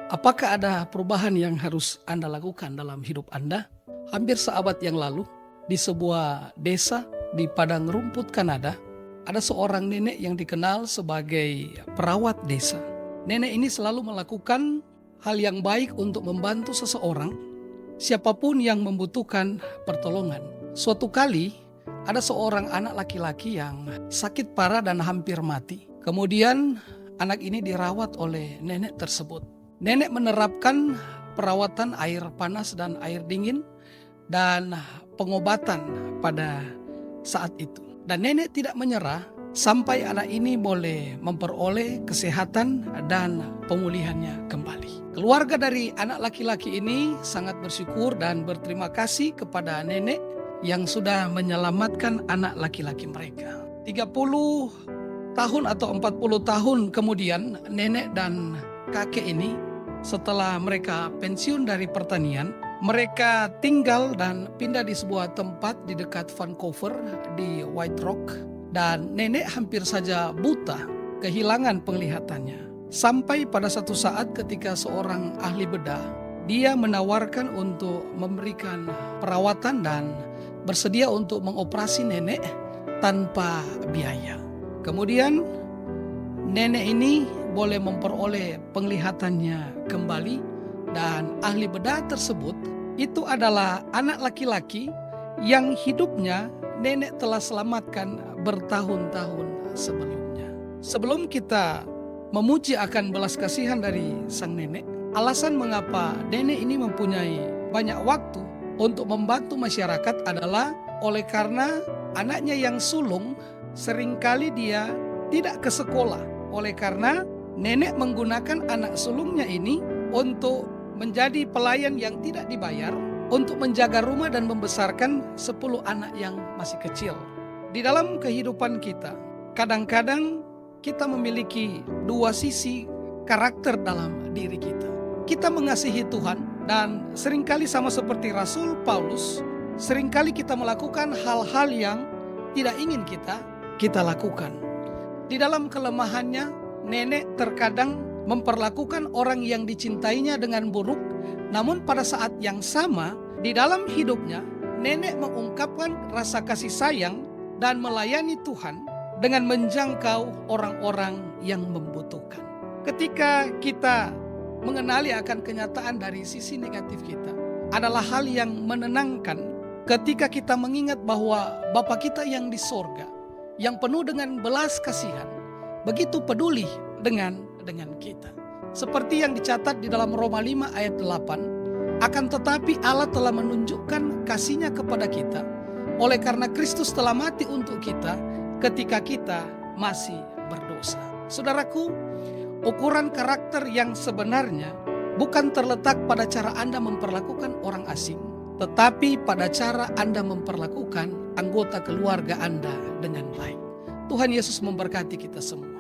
Apakah ada perubahan yang harus Anda lakukan dalam hidup Anda? Hampir seabad yang lalu, di sebuah desa di padang rumput Kanada, ada seorang nenek yang dikenal sebagai perawat desa. Nenek ini selalu melakukan hal yang baik untuk membantu seseorang, siapapun yang membutuhkan pertolongan. Suatu kali, ada seorang anak laki-laki yang sakit parah dan hampir mati. Kemudian, anak ini dirawat oleh nenek tersebut. Nenek menerapkan perawatan air panas dan air dingin dan pengobatan pada saat itu. Dan nenek tidak menyerah sampai anak ini boleh memperoleh kesehatan dan pemulihannya kembali. Keluarga dari anak laki-laki ini sangat bersyukur dan berterima kasih kepada nenek yang sudah menyelamatkan anak laki-laki mereka. 30 tahun atau 40 tahun kemudian, nenek dan kakek ini setelah mereka pensiun dari pertanian, mereka tinggal dan pindah di sebuah tempat di dekat Vancouver di White Rock, dan nenek hampir saja buta, kehilangan penglihatannya. Sampai pada satu saat ketika seorang ahli bedah, dia menawarkan untuk memberikan perawatan dan bersedia untuk mengoperasi nenek tanpa biaya. Kemudian nenek ini boleh memperoleh penglihatannya kembali, dan ahli bedah tersebut itu adalah anak laki-laki yang hidupnya nenek telah selamatkan bertahun-tahun sebelumnya. Sebelum kita memuji akan belas kasihan dari sang nenek, alasan mengapa nenek ini mempunyai banyak waktu untuk membantu masyarakat adalah oleh karena anaknya yang sulung seringkali dia tidak ke sekolah. Oleh karena nenek menggunakan anak sulungnya ini untuk menjadi pelayan yang tidak dibayar, untuk menjaga rumah dan membesarkan 10 anak yang masih kecil. Di dalam kehidupan kita, kadang-kadang kita memiliki dua sisi karakter dalam diri kita. Kita mengasihi Tuhan dan seringkali sama seperti Rasul Paulus, seringkali kita melakukan hal-hal yang tidak ingin kita lakukan. Di dalam kelemahannya, nenek terkadang memperlakukan orang yang dicintainya dengan buruk, namun pada saat yang sama, di dalam hidupnya, nenek mengungkapkan rasa kasih sayang dan melayani Tuhan dengan menjangkau orang-orang yang membutuhkan. Ketika kita mengenali akan kenyataan dari sisi negatif kita, adalah hal yang menenangkan ketika kita mengingat bahwa Bapa kita yang di sorga, yang penuh dengan belas kasihan, begitu peduli dengan kita. Seperti yang dicatat di dalam Roma 5 ayat 8, akan tetapi Allah telah menunjukkan kasih-Nya kepada kita oleh karena Kristus telah mati untuk kita ketika kita masih berdosa. Saudaraku, ukuran karakter yang sebenarnya bukan terletak pada cara Anda memperlakukan orang asing, tetapi pada cara Anda memperlakukan anggota keluarga Anda dengan baik. Tuhan Yesus memberkati kita semua.